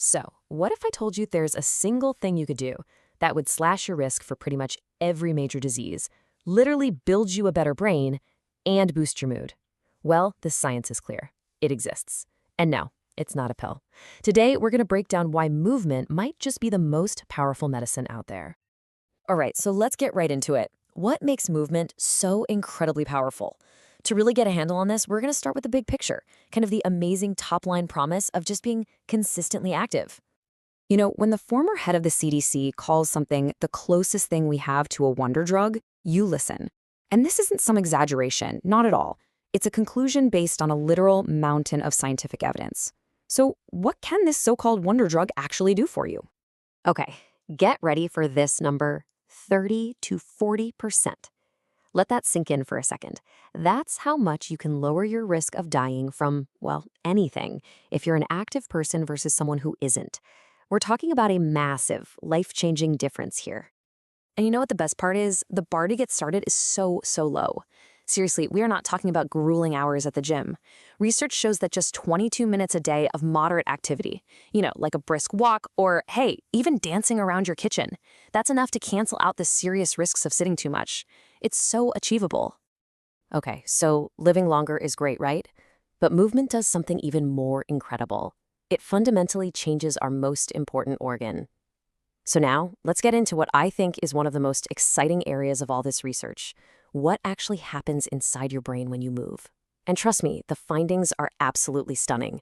So, what if I told you there's a single thing you could do that would slash your risk for pretty much every major disease, literally build you a better brain, and boost your mood? Well, the science is clear. It exists. And no, it's not a pill. Today, we're going to break down why movement might just be the most powerful medicine out there. All right, so let's get right into it. What makes movement so incredibly powerful? To really get a handle on this, we're going to start with the big picture, kind of the amazing top-line promise of just being consistently active. When the former head of the CDC calls something the closest thing we have to a wonder drug, you listen. And this isn't some exaggeration, not at all. It's a conclusion based on a literal mountain of scientific evidence. So what can this so-called wonder drug actually do for you? Okay, get ready for this number, 30 to 40%. Let that sink in for a second. That's how much you can lower your risk of dying from, well, anything, if you're an active person versus someone who isn't. We're talking about a massive, life-changing difference here. And you know what the best part is? The bar to get started is so low. Seriously, we are not talking about grueling hours at the gym. Research shows that just 22 minutes a day of moderate activity, like a brisk walk or, hey, even dancing around your kitchen, that's enough to cancel out the serious risks of sitting too much. It's so achievable. Okay, so living longer is great, right? But movement does something even more incredible. It fundamentally changes our most important organ. So now, let's get into what I think is one of the most exciting areas of all this research. What actually happens inside your brain when you move? And trust me, the findings are absolutely stunning.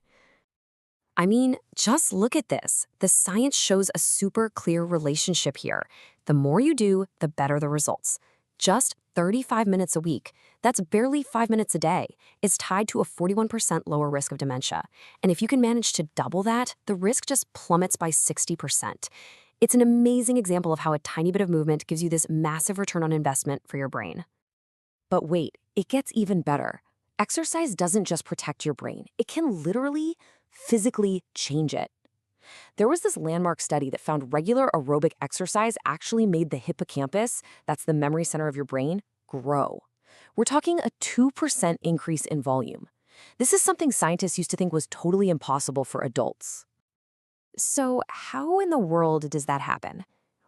I mean, just look at this. The science shows a super clear relationship here. The more you do, the better the results. Just 35 minutes a week, that's barely 5 minutes a day, is tied to a 41% lower risk of dementia. And if you can manage to double that, the risk just plummets by 60%. It's an amazing example of how a tiny bit of movement gives you this massive return on investment for your brain. But wait, it gets even better. Exercise doesn't just protect your brain. It can literally, physically change it. There was this landmark study that found regular aerobic exercise actually made the hippocampus, that's the memory center of your brain, grow. We're talking a 2% increase in volume. This is something scientists used to think was totally impossible for adults. So how in the world does that happen?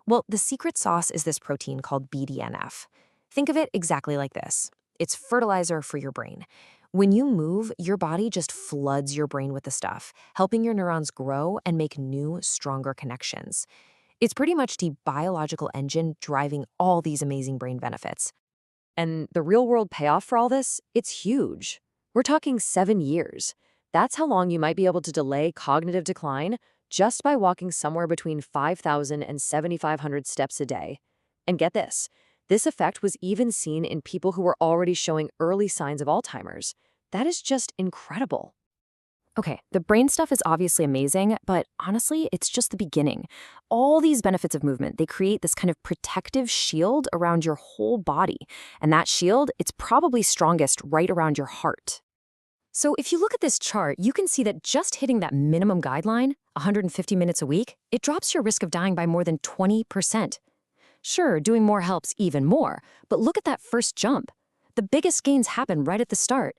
Well, the secret sauce is this protein called BDNF. Think of it exactly like this. It's fertilizer for your brain. When you move, your body just floods your brain with the stuff, helping your neurons grow and make new, stronger connections. It's pretty much the biological engine driving all these amazing brain benefits. And the real-world payoff for all this, it's huge. We're talking 7 years. That's how long you might be able to delay cognitive decline just by walking somewhere between 5,000 and 7,500 steps a day. And get this effect was even seen in people who were already showing early signs of Alzheimer's. That is just incredible. Okay, the brain stuff is obviously amazing, but honestly, it's just the beginning. All these benefits of movement, they create this kind of protective shield around your whole body. And that shield, it's probably strongest right around your heart. So if you look at this chart, you can see that just hitting that minimum guideline, 150 minutes a week, it drops your risk of dying by more than 20%. Sure, doing more helps even more, but look at that first jump. The biggest gains happen right at the start.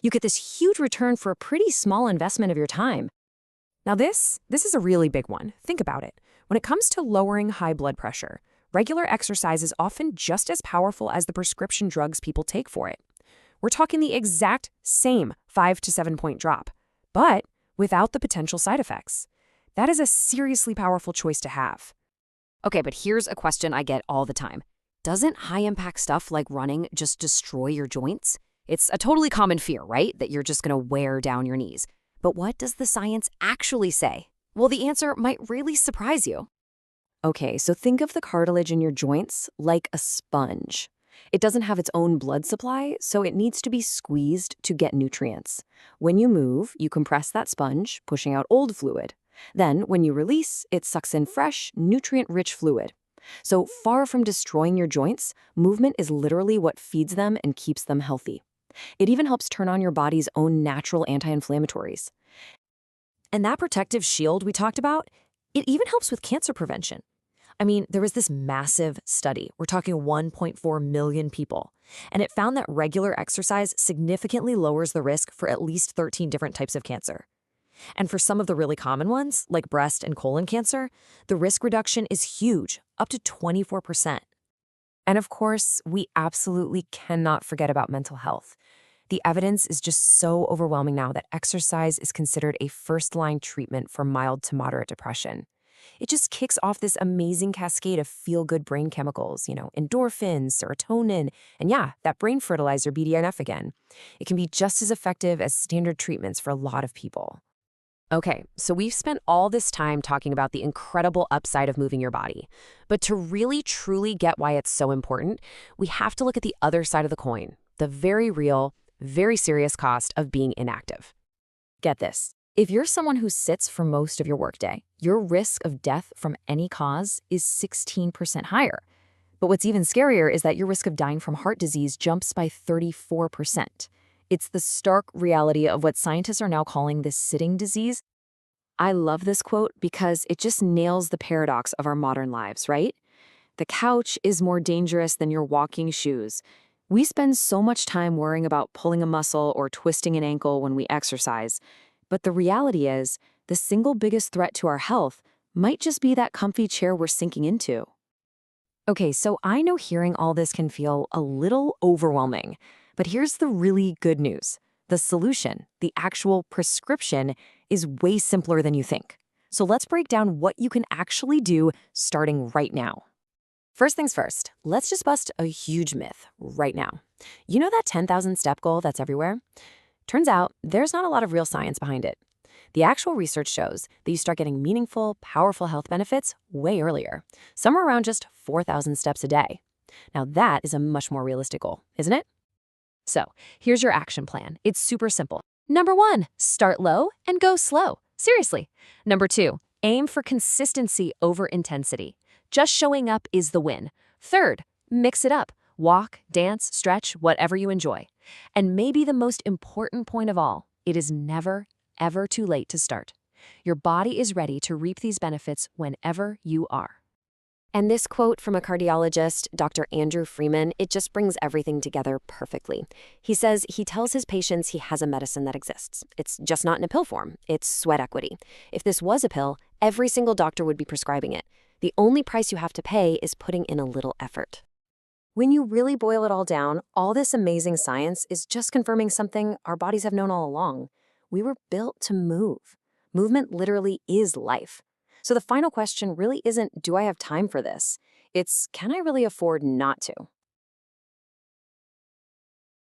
You get this huge return for a pretty small investment of your time. Now this is a really big one. Think about it. When it comes to lowering high blood pressure, regular exercise is often just as powerful as the prescription drugs people take for it. We're talking the exact same 5 to 7 point drop, but without the potential side effects. That is a seriously powerful choice to have. Okay, but here's a question I get all the time. Doesn't high-impact stuff like running just destroy your joints? It's a totally common fear, right? That you're just going to wear down your knees. But what does the science actually say? Well, the answer might really surprise you. Okay, so think of the cartilage in your joints like a sponge. It doesn't have its own blood supply, so it needs to be squeezed to get nutrients. When you move, you compress that sponge, pushing out old fluid. Then, when you release, it sucks in fresh, nutrient-rich fluid. So far from destroying your joints, movement is literally what feeds them and keeps them healthy. It even helps turn on your body's own natural anti-inflammatories. And that protective shield we talked about, it even helps with cancer prevention. I mean, there was this massive study, we're talking 1.4 million people, and it found that regular exercise significantly lowers the risk for at least 13 different types of cancer. And for some of the really common ones, like breast and colon cancer, the risk reduction is huge, up to 24%. And of course, we absolutely cannot forget about mental health. The evidence is just so overwhelming now that exercise is considered a first-line treatment for mild to moderate depression. It just kicks off this amazing cascade of feel-good brain chemicals, endorphins, serotonin, and yeah, that brain fertilizer BDNF again. It can be just as effective as standard treatments for a lot of people. Okay, so we've spent all this time talking about the incredible upside of moving your body. But to really truly get why it's so important, we have to look at the other side of the coin, the very real, very serious cost of being inactive. Get this. If you're someone who sits for most of your workday, your risk of death from any cause is 16% higher. But what's even scarier is that your risk of dying from heart disease jumps by 34%. It's the stark reality of what scientists are now calling the sitting disease. I love this quote because it just nails the paradox of our modern lives, right? The couch is more dangerous than your walking shoes. We spend so much time worrying about pulling a muscle or twisting an ankle when we exercise. But the reality is, the single biggest threat to our health might just be that comfy chair we're sinking into. Okay, so I know hearing all this can feel a little overwhelming, but here's the really good news. The solution, the actual prescription, is way simpler than you think. So let's break down what you can actually do starting right now. First things first, let's just bust a huge myth right now. You know that 10,000 step goal that's everywhere? Turns out there's not a lot of real science behind it. The actual research shows that you start getting meaningful, powerful health benefits way earlier, somewhere around just 4,000 steps a day. Now that is a much more realistic goal, isn't it? So here's your action plan. It's super simple. Number 1, start low and go slow. Seriously. Number 2, aim for consistency over intensity. Just showing up is the win. Third, mix it up. Walk, dance, stretch, whatever you enjoy. And maybe the most important point of all, it is never, ever too late to start. Your body is ready to reap these benefits whenever you are. And this quote from a cardiologist, Dr. Andrew Freeman, it just brings everything together perfectly. He says he tells his patients he has a medicine that exists. It's just not in a pill form. It's sweat equity. If this was a pill, every single doctor would be prescribing it. The only price you have to pay is putting in a little effort. When you really boil it all down, all this amazing science is just confirming something our bodies have known all along. We were built to move. Movement literally is life. So the final question really isn't, do I have time for this? It's, can I really afford not to?